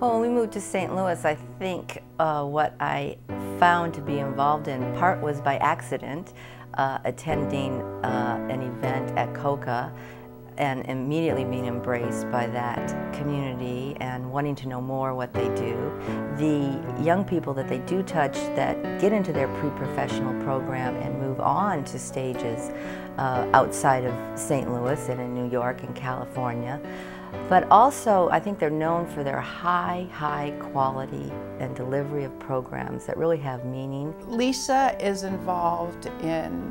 Well, when we moved to St. Louis, I think what I found to be involved in part was by accident, attending an event at COCA and immediately being embraced by that community and wanting to know more what they do. The young people that they do touch that get into their pre-professional program and move on to stages outside of St. Louis and in New York and California. But also, I think they're known for their high quality and delivery of programs that really have meaning. Lisa is involved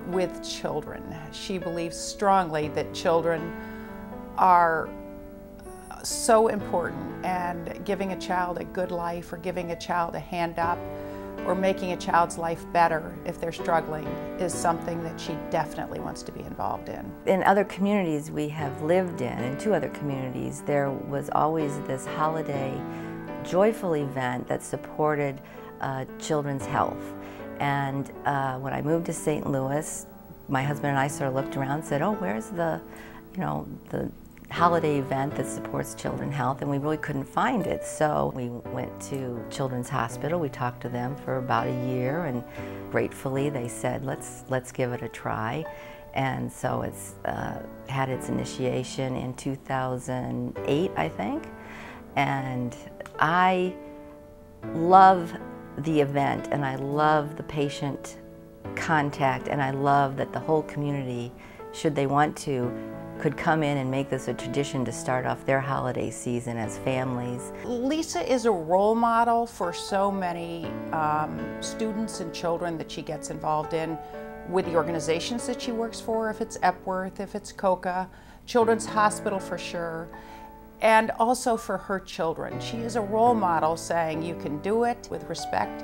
with children. She believes strongly that children are so important, and giving a child a good life or giving a child a hand up or making a child's life better if they're struggling is something that she definitely wants to be involved in. In other communities we have lived in 2 other communities, there was always this holiday joyful event that supported children's health. And when I moved to St. Louis, my husband and I sort of looked around and said, oh, where's the holiday event that supports children's health, and we really couldn't find it. So we went to Children's Hospital. We talked to them for about a year, and gratefully they said, let's give it a try. And so it's had its initiation in 2008, I think. And I love the event, and I love the patient contact, and I love that the whole community, should they want to, could come in and make this a tradition to start off their holiday season as families. Lisa is a role model for so many students and children that she gets involved in with the organizations that she works for, if it's Epworth, if it's COCA, Children's Hospital for sure, and also for her children. She is a role model saying you can do it with respect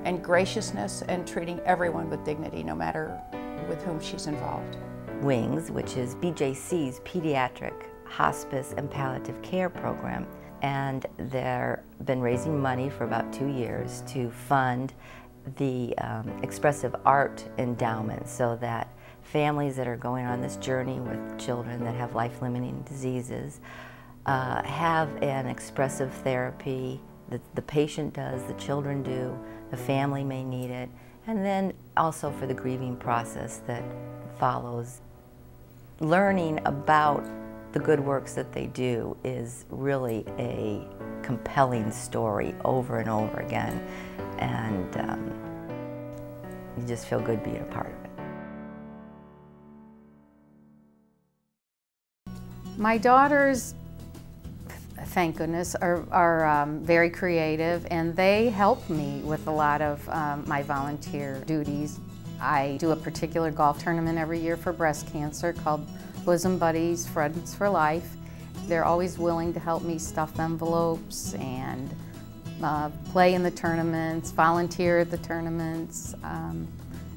and graciousness and treating everyone with dignity, no matter with whom she's involved. WINGS, which is BJC's Pediatric Hospice and Palliative Care Program, and they've been raising money for about 2 years to fund the Expressive Art Endowment, so that families that are going on this journey with children that have life-limiting diseases have an expressive therapy. The patient does, the children do, the family may need it, and then also for the grieving process that follows. Learning about the good works that they do is really a compelling story over and over again, and you just feel good being a part of it. My daughters, thank goodness, are very creative, and they help me with a lot of my volunteer duties. I do a particular golf tournament every year for breast cancer called Bosom Buddies Friends for Life. They're always willing to help me stuff envelopes and play in the tournaments, volunteer at the tournaments.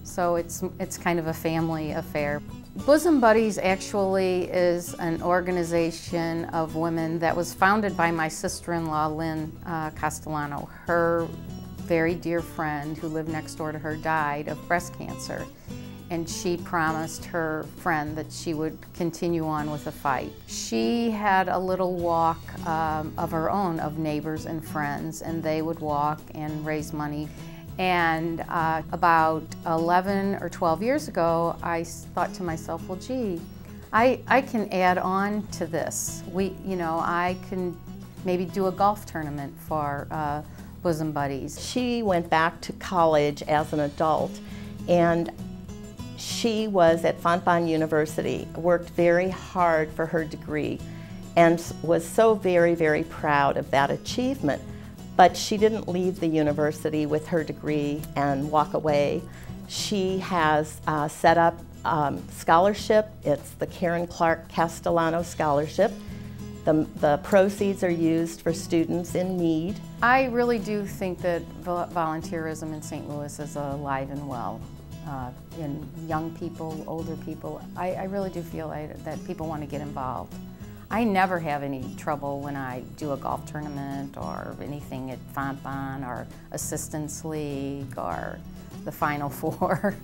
So it's kind of a family affair. Bosom Buddies actually is an organization of women that was founded by my sister-in-law, Lynn Castellano. Her very dear friend who lived next door to her died of breast cancer, and she promised her friend that she would continue on with the fight. She had a little walk of her own of neighbors and friends, and they would walk and raise money. And about 11 or 12 years ago, I thought to myself, well, gee, I can add on to this. I can maybe do a golf tournament for Bosom Buddies. She went back to college as an adult, and she was at Fontbonne University, worked very hard for her degree, and was so very proud of that achievement. But she didn't leave the university with her degree and walk away. She has set up scholarship. It's the Karen Clark Castellano Scholarship. The proceeds are used for students in need. I really do think that volunteerism in St. Louis is alive and well. In young people, older people, I really do feel that people want to get involved. I never have any trouble when I do a golf tournament or anything at Fontbonne or Assistance League or the Final Four,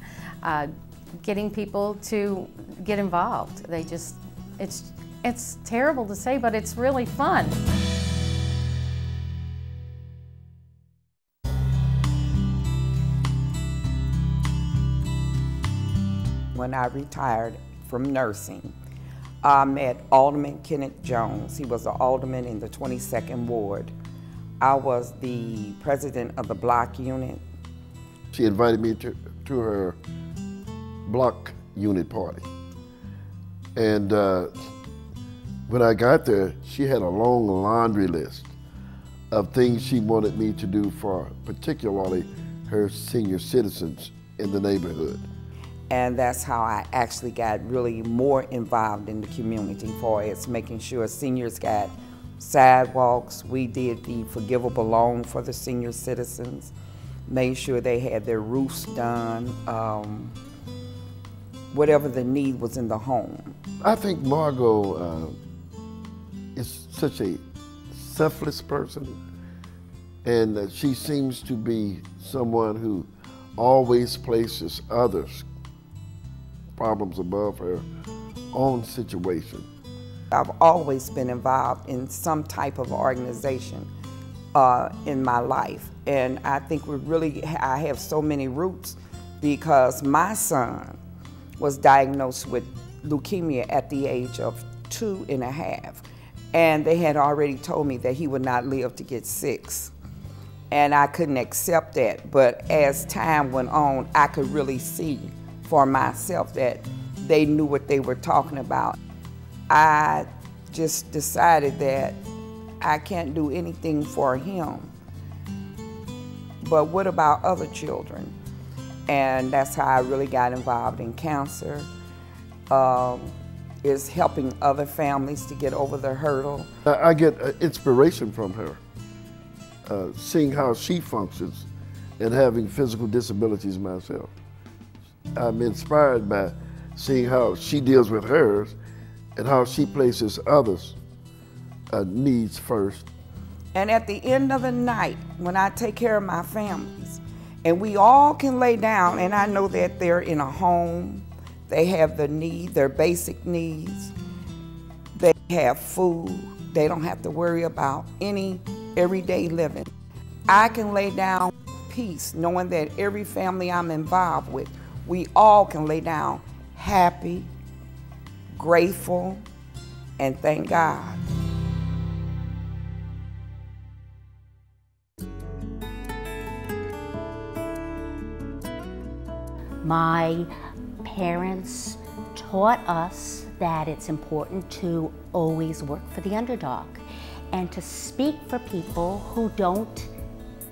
getting people to get involved. It's terrible to say, but it's really fun. when I retired from nursing. I met Alderman Kenneth Jones. He was the alderman in the 22nd Ward. I was the president of the block unit. She invited me to her block unit party. And when I got there, she had a long laundry list of things she wanted me to do for particularly her senior citizens in the neighborhood. And that's how I actually got really more involved in the community for as making sure seniors got sidewalks. We did the forgivable loan for the senior citizens, made sure they had their roofs done, whatever the need was in the home. I think Margot is such a selfless person, and she seems to be someone who always places others' problems above her own situation. I've always been involved in some type of organization in my life, and I think I have so many roots because my son was diagnosed with leukemia at the age of 2.5, and they had already told me that he would not live to get 6. And I couldn't accept that, but as time went on, I could really see for myself that they knew what they were talking about. I just decided that I can't do anything for him, but what about other children? And that's how I really got involved in cancer, is helping other families to get over the hurdle. I get inspiration from her, seeing how she functions and having physical disabilities myself. I'm inspired by seeing how she deals with hers and how she places others' needs first. And at the end of the night, when I take care of my families, and we all can lay down, and I know that they're in a home, they have the need, their basic needs, they have food, they don't have to worry about any everyday living. I can lay down peace, knowing that every family I'm involved with, we all can lay down happy, grateful, and thank God. My parents taught us that it's important to always work for the underdog and to speak for people who don't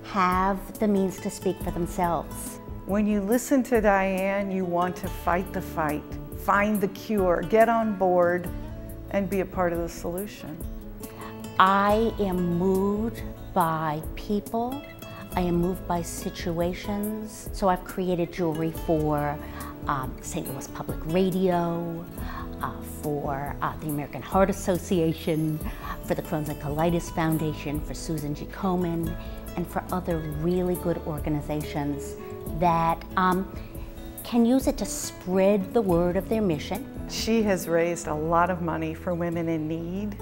have the means to speak for themselves. When you listen to Diane, you want to fight the fight, find the cure, get on board, and be a part of the solution. I am moved by people. I am moved by situations. So I've created jewelry for St. Louis Public Radio, for the American Heart Association, for the Crohn's and Colitis Foundation, for Susan G. Komen, and for other really good organizations that can use it to spread the word of their mission. She has raised a lot of money for women in need,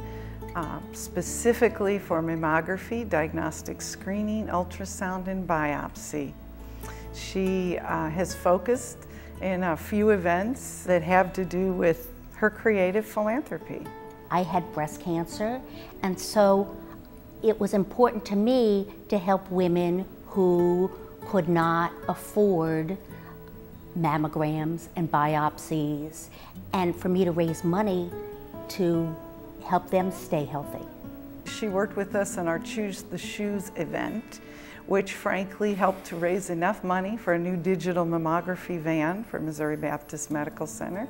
specifically for mammography, diagnostic screening, ultrasound, and biopsy. She has focused in a few events that have to do with her creative philanthropy. I had breast cancer, and so it was important to me to help women who could not afford mammograms and biopsies, and for me to raise money to help them stay healthy. She worked with us on our Choose the Shoes event, which frankly helped to raise enough money for a new digital mammography van for Missouri Baptist Medical Center.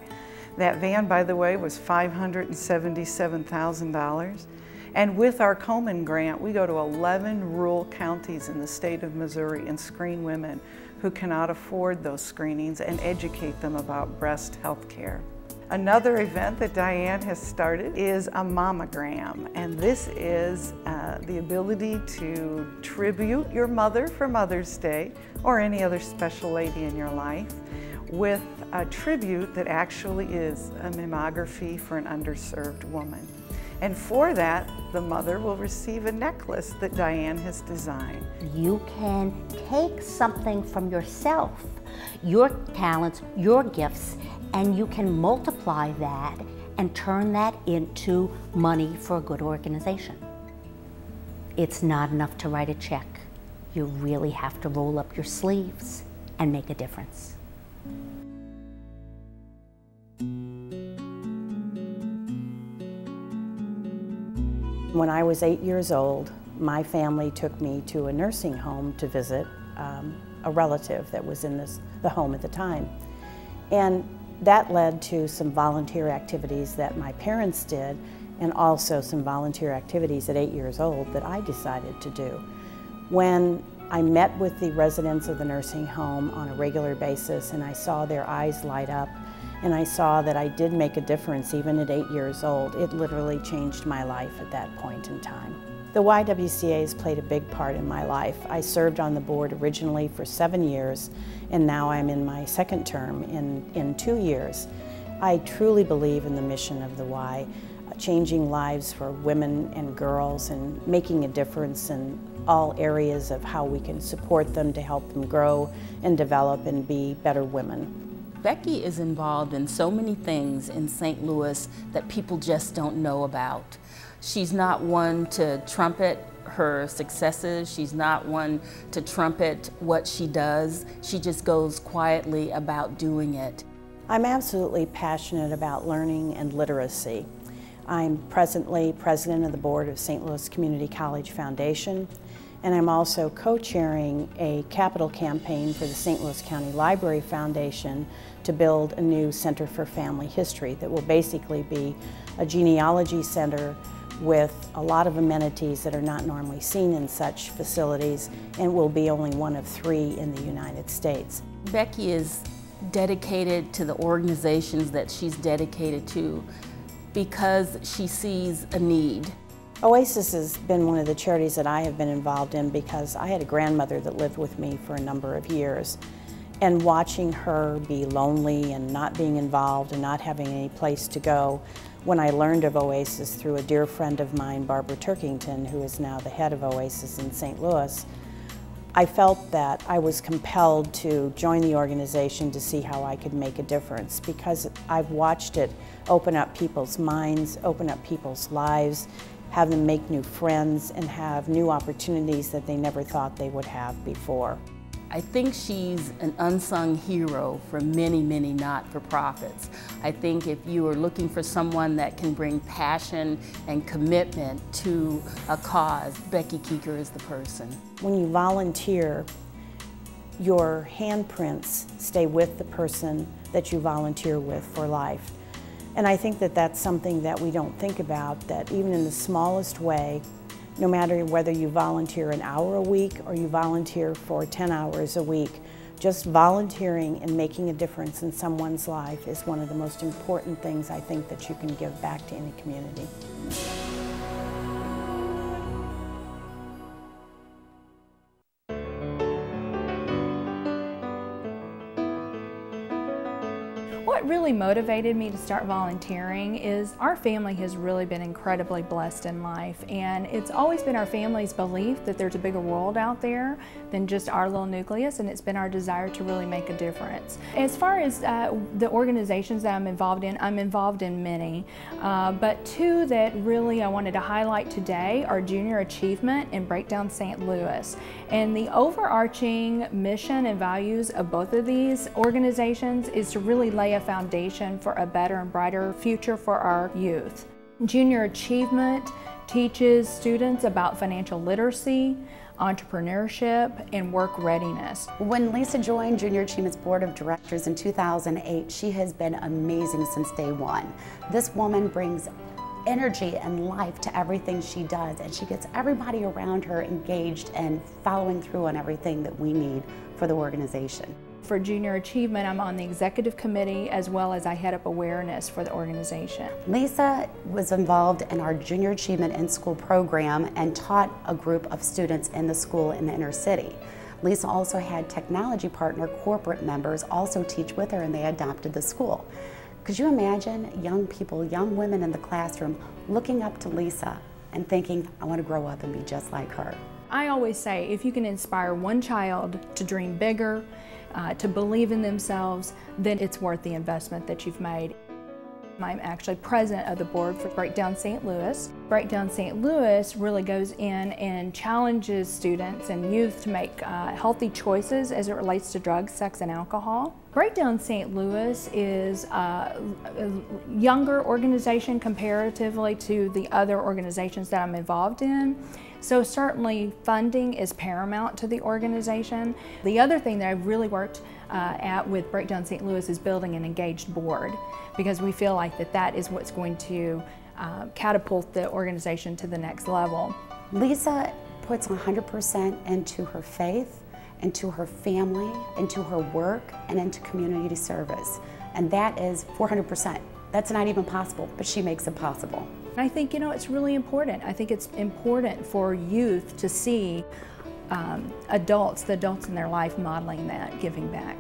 That van, by the way, was $577,000. And with our Komen grant, we go to 11 rural counties in the state of Missouri and screen women who cannot afford those screenings and educate them about breast health care. Another event that Diane has started is a mammogram, and this is the ability to tribute your mother for Mother's Day or any other special lady in your life with a tribute that actually is a mammography for an underserved woman. And for that, the mother will receive a necklace that Diane has designed. You can take something from yourself, your talents, your gifts, and you can multiply that and turn that into money for a good organization. It's not enough to write a check. You really have to roll up your sleeves and make a difference. When I was 8 years old, my family took me to a nursing home to visit a relative that was in the home at the time. And that led to some volunteer activities that my parents did, and also some volunteer activities at 8 years old that I decided to do. When I met with the residents of the nursing home on a regular basis and I saw their eyes light up, and I saw that I did make a difference even at 8 years old, it literally changed my life at that point in time. The YWCA has played a big part in my life. I served on the board originally for 7 years, and now I'm in my second term in 2 years. I truly believe in the mission of the Y, changing lives for women and girls and making a difference in all areas of how we can support them to help them grow and develop and be better women. Becky is involved in so many things in St. Louis that people just don't know about. She's not one to trumpet her successes. She's not one to trumpet what she does. She just goes quietly about doing it. I'm absolutely passionate about learning and literacy. I'm presently president of the board of St. Louis Community College Foundation, and I'm also co-chairing a capital campaign for the St. Louis County Library Foundation to build a new Center for Family History that will basically be a genealogy center with a lot of amenities that are not normally seen in such facilities, and will be only one of 3 in the United States. Becky is dedicated to the organizations that she's dedicated to because she sees a need. OASIS has been one of the charities that I have been involved in because I had a grandmother that lived with me for a number of years. And watching her be lonely and not being involved and not having any place to go, when I learned of OASIS through a dear friend of mine, Barbara Turkington, who is now the head of OASIS in St. Louis, I felt that I was compelled to join the organization to see how I could make a difference, because I've watched it open up people's minds, open up people's lives, have them make new friends, and have new opportunities that they never thought they would have before. I think she's an unsung hero for many, many not-for-profits. I think if you are looking for someone that can bring passion and commitment to a cause, Becky Keeker is the person. When you volunteer, your handprints stay with the person that you volunteer with for life. And I think that that's something that we don't think about, that even in the smallest way, no matter whether you volunteer an hour a week or you volunteer for 10 hours a week, just volunteering and making a difference in someone's life is one of the most important things I think that you can give back to any community. What really motivated me to start volunteering is our family has really been incredibly blessed in life, and it's always been our family's belief that there's a bigger world out there than just our little nucleus, and it's been our desire to really make a difference. As far as the organizations that I'm involved in many, but 2 that really I wanted to highlight today are Junior Achievement and Breakdown St. Louis. And the overarching mission and values of both of these organizations is to really lay a foundation for a better and brighter future for our youth. Junior Achievement teaches students about financial literacy, entrepreneurship, and work readiness. When Lisa joined Junior Achievement's Board of Directors in 2008, she has been amazing since day one. This woman brings energy and life to everything she does, and she gets everybody around her engaged and following through on everything that we need for the organization. For Junior Achievement, I'm on the executive committee as well as I head up awareness for the organization. Lisa was involved in our Junior Achievement in School program and taught a group of students in the school in the inner city. Lisa also had technology partner corporate members also teach with her, and they adopted the school. Could you imagine young people, young women in the classroom looking up to Lisa and thinking, I want to grow up and be just like her? I always say if you can inspire one child to dream bigger, to believe in themselves, then it's worth the investment that you've made. I'm actually president of the board for Breakdown St. Louis. Breakdown St. Louis really goes in and challenges students and youth to make healthy choices as it relates to drugs, sex, and alcohol. Breakdown St. Louis is a younger organization comparatively to the other organizations that I'm involved in. So certainly funding is paramount to the organization. The other thing that I've really worked at with Breakdown St. Louis is building an engaged board, because we feel like that is what's going to catapult the organization to the next level. Lisa puts 100% into her faith, into her family, into her work, and into community service. And that is 400%. That's not even possible, but she makes it possible. I think, it's really important. I think it's important for youth to see the adults in their life modeling that, giving back.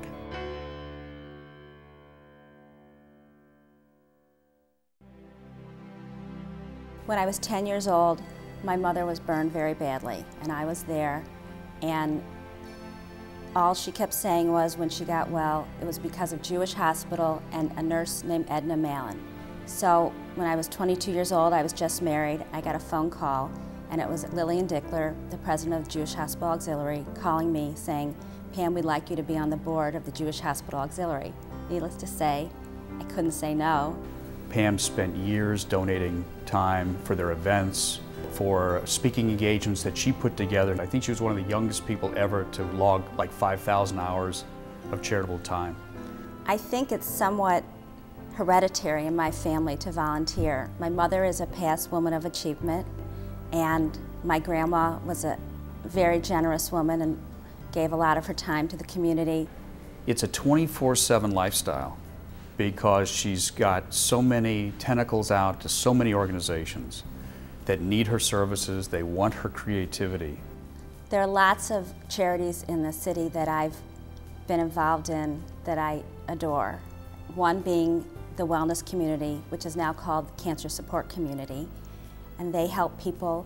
When I was 10 years old, my mother was burned very badly, and I was there, and all she kept saying was when she got well, it was because of Jewish Hospital and a nurse named Edna Mallon. So when I was 22 years old, I was just married, I got a phone call, and it was Lillian Dickler, the president of the Jewish Hospital Auxiliary, calling me saying, "Pam, we'd like you to be on the board of the Jewish Hospital Auxiliary." Needless to say, I couldn't say no. Pam spent years donating time for their events, for speaking engagements that she put together. I think she was one of the youngest people ever to log like 5,000 hours of charitable time. I think it's somewhat hereditary in my family to volunteer. My mother is a past woman of achievement, and my grandma was a very generous woman and gave a lot of her time to the community. It's a 24/7 lifestyle because she's got so many tentacles out to so many organizations that need her services, they want her creativity. There are lots of charities in the city that I've been involved in that I adore. One being the Wellness Community, which is now called the Cancer Support Community, and they help people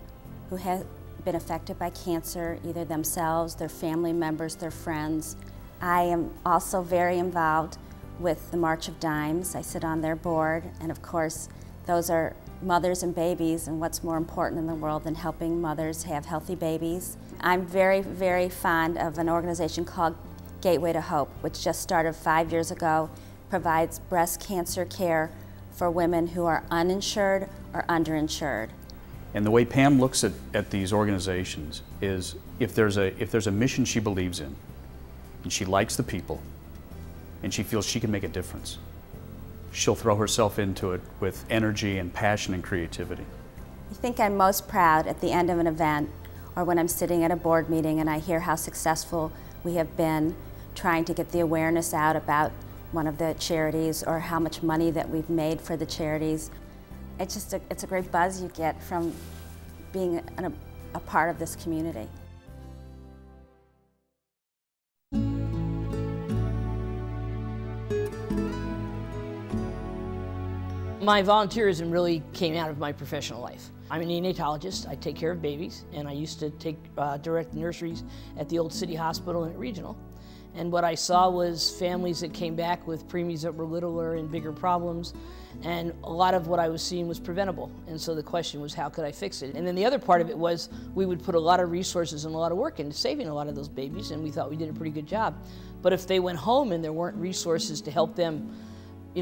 who have been affected by cancer, either themselves, their family members, their friends. I am also very involved with the March of Dimes. I sit on their board, and of course, those are mothers and babies, and what's more important in the world than helping mothers have healthy babies. I'm very, very fond of an organization called Gateway to Hope, which just started 5 years ago, provides breast cancer care for women who are uninsured or underinsured. And the way Pam looks at these organizations is if there's a mission she believes in, and she likes the people, and she feels she can make a difference, she'll throw herself into it with energy and passion and creativity. I think I'm most proud at the end of an event or when I'm sitting at a board meeting and I hear how successful we have been trying to get the awareness out about one of the charities or how much money that we've made for the charities. It's a great buzz you get from being a part of this community. My volunteerism really came out of my professional life. I'm a neonatologist. I take care of babies, and I used to direct nurseries at the old city hospital and at Regional. And what I saw was families that came back with preemies that were littler and bigger problems, and a lot of what I was seeing was preventable. And so the question was, how could I fix it? And then the other part of it was we would put a lot of resources and a lot of work into saving a lot of those babies, and we thought we did a pretty good job. But if they went home and there weren't resources to help them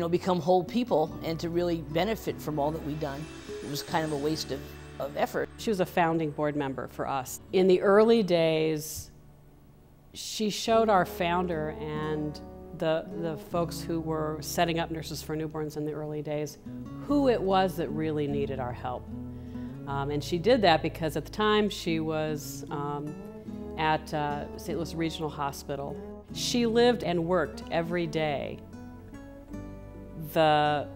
become whole people and to really benefit from all that we've done, it was kind of a waste of effort. She was a founding board member for us. In the early days, she showed our founder and the folks who were setting up Nurses for Newborns in the early days who it was that really needed our help. And she did that because at the time she was at St. Louis Regional Hospital. She lived and worked every day the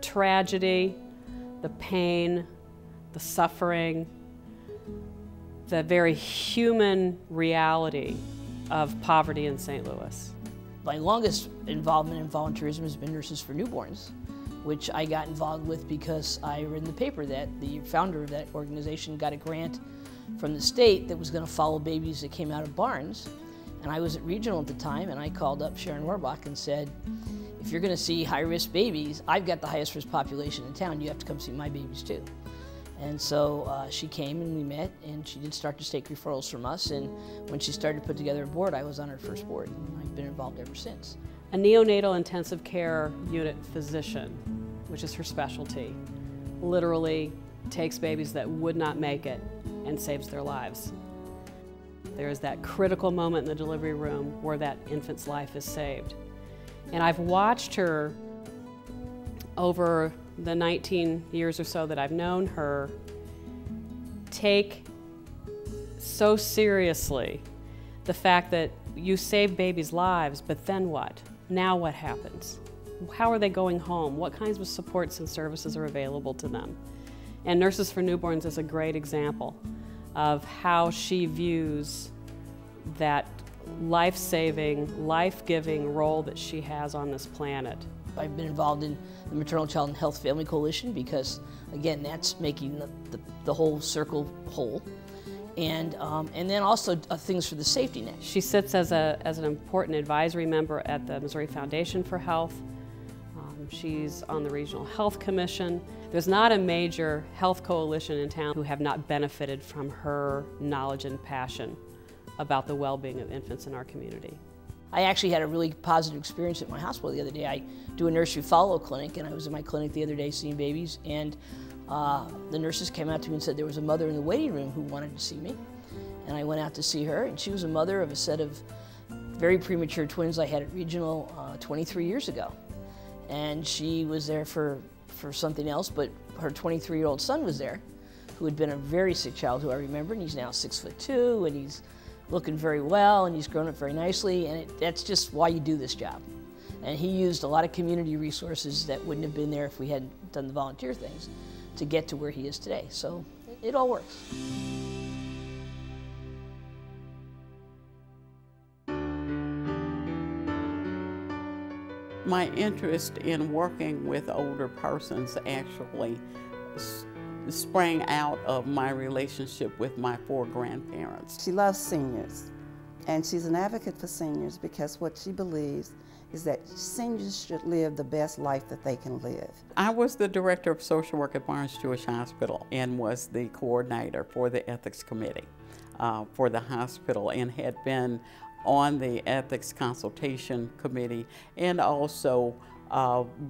tragedy, the pain, the suffering, the very human reality of poverty in St. Louis. My longest involvement in volunteerism has been Nurses for Newborns, which I got involved with because I read in the paper that the founder of that organization got a grant from the state that was going to follow babies that came out of barns. And I was at Regional at the time, and I called up Sharon Warbach and said, if you're going to see high-risk babies, I've got the highest risk population in town. You have to come see my babies too. And so she came and we met, and she did start to take referrals from us. And when she started to put together a board, I was on her first board, and I've been involved ever since. A neonatal intensive care unit physician, which is her specialty, literally takes babies that would not make it and saves their lives. There is that critical moment in the delivery room where that infant's life is saved. And I've watched her over the 19 years or so that I've known her take so seriously the fact that you save babies' lives, but then what? Now what happens? How are they going home? What kinds of supports and services are available to them? And Nurses for Newborns is a great example of how she views that life-saving, life-giving role that she has on this planet. I've been involved in the Maternal, Child and Health Family Coalition because, again, that's making the whole circle whole. And then also things for the safety net. She sits as an important advisory member at the Missouri Foundation for Health. She's on the Regional Health Commission. There's not a major health coalition in town who have not benefited from her knowledge and passion about the well-being of infants in our community. I actually had a really positive experience at my hospital the other day. I do a nursery follow clinic, and I was in my clinic the other day seeing babies, and the nurses came out to me and said there was a mother in the waiting room who wanted to see me. And I went out to see her, and she was a mother of a set of very premature twins I had at Regional 23 years ago. And she was there for something else, but her 23-year-old son was there, who had been a very sick child, who I remember, and he's now 6'2", and he's looking very well, and he's grown up very nicely, and that's just why you do this job. And he used a lot of community resources that wouldn't have been there if we hadn't done the volunteer things to get to where he is today. So it all works. My interest in working with older persons actually sprang out of my relationship with my 4 grandparents. She loves seniors, and she's an advocate for seniors because what she believes is that seniors should live the best life that they can live. I was the director of social work at Barnes Jewish Hospital and was the coordinator for the ethics committee for the hospital, and had been on the ethics consultation committee, and also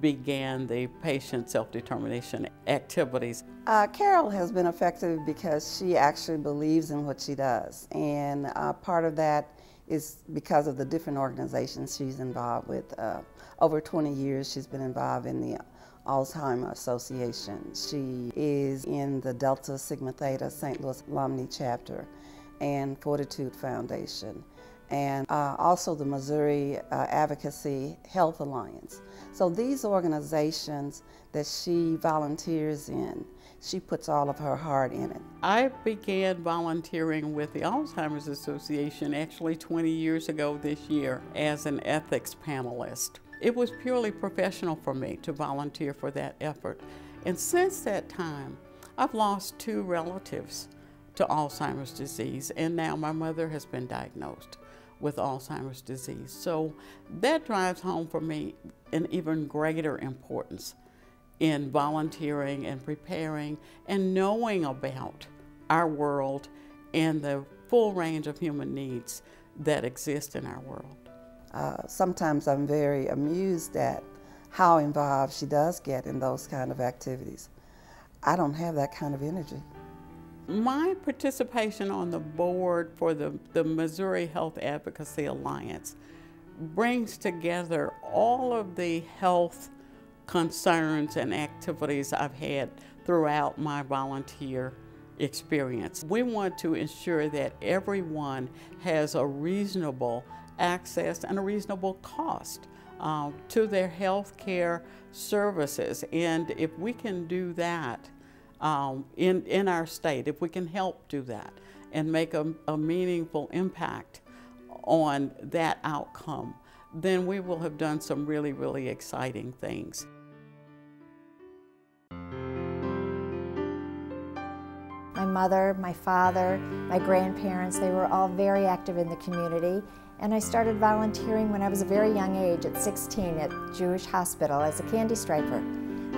began the patient self-determination activities. Carol has been effective because she actually believes in what she does, and part of that is because of the different organizations she's involved with. Over 20 years she's been involved in the Alzheimer's Association. She is in the Delta Sigma Theta St. Louis Alumni Chapter and Fortitude Foundation, and also the Missouri Advocacy Health Alliance. So these organizations that she volunteers in, she puts all of her heart in it. I began volunteering with the Alzheimer's Association actually 20 years ago this year as an ethics panelist. It was purely professional for me to volunteer for that effort. And since that time, I've lost 2 relatives to Alzheimer's disease, and now my mother has been diagnosed with Alzheimer's disease. So that drives home for me an even greater importance in volunteering and preparing and knowing about our world and the full range of human needs that exist in our world. Sometimes I'm very amused at how involved she does get in those kind of activities. I don't have that kind of energy. My participation on the board for the Missouri Health Advocacy Alliance brings together all of the health concerns and activities I've had throughout my volunteer experience. We want to ensure that everyone has a reasonable access and a reasonable cost to their health care services. And if we can do that in our state, if we can help do that and make a meaningful impact on that outcome, then we will have done some really, really exciting things. My mother, my father, my grandparents, they were all very active in the community, And I started volunteering when I was a very young age, at 16, at Jewish Hospital as a candy striper.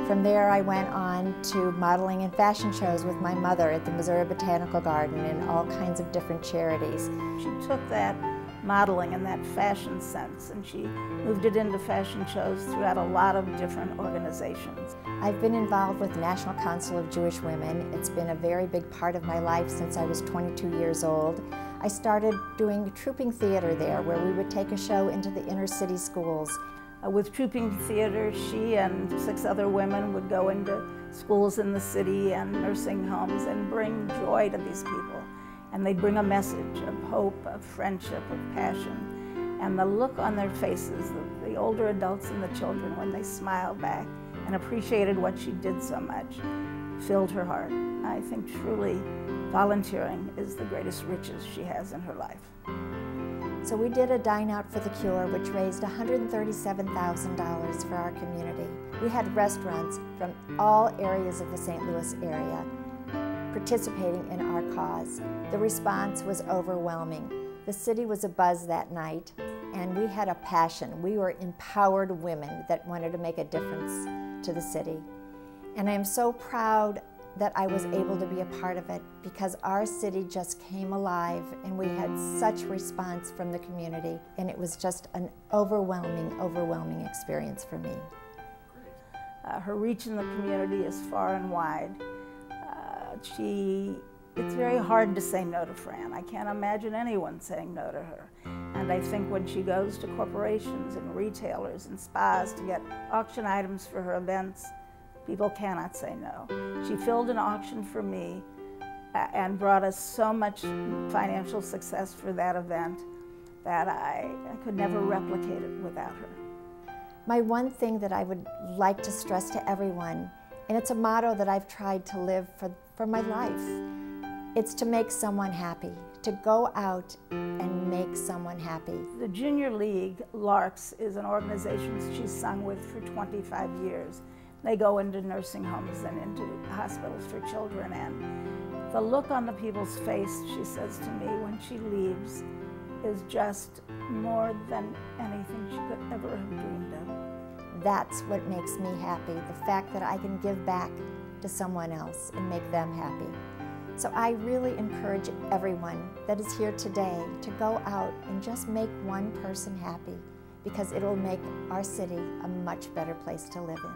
From there I went on to modeling in fashion shows with my mother at the Missouri Botanical Garden and all kinds of different charities. She took that modeling and that fashion sense and she moved it into fashion shows throughout a lot of different organizations. I've been involved with National Council of Jewish Women. It's been a very big part of my life since I was 22 years old. I started doing trouping theater there, where we would take a show into the inner city schools. With trouping theater, she and 6 other women would go into schools in the city and nursing homes and bring joy to these people. And they'd bring a message of hope, of friendship, of passion. And the look on their faces, the older adults and the children, when they smiled back and appreciated what she did so much, filled her heart. I think truly volunteering is the greatest riches she has in her life. So we did a Dine Out for the Cure, which raised $137,000 for our community. We had restaurants from all areas of the St. Louis area participating in our cause. The response was overwhelming. The city was abuzz that night, and we had a passion. We were empowered women that wanted to make a difference to the city. And I am so proud that I was able to be a part of it, because our city just came alive and we had such response from the community, and it was just an overwhelming experience for me. Her reach in the community is far and wide. It's very hard to say no to Fran. I can't imagine anyone saying no to her. And I think when she goes to corporations and retailers and spas to get auction items for her events, people cannot say no. She filled an auction for me and brought us so much financial success for that event that I could never replicate it without her. My one thing that I would like to stress to everyone, and it's a motto that I've tried to live for my life, it's to make someone happy, to go out and make someone happy. The Junior League, Larks, is an organization she's sung with for 25 years. They go into nursing homes and into hospitals for children, and the look on the people's face, she says to me, when she leaves, is just more than anything she could ever have dreamed of. That's what makes me happy, the fact that I can give back to someone else and make them happy. So I really encourage everyone that is here today to go out and just make one person happy, because it'll make our city a much better place to live in.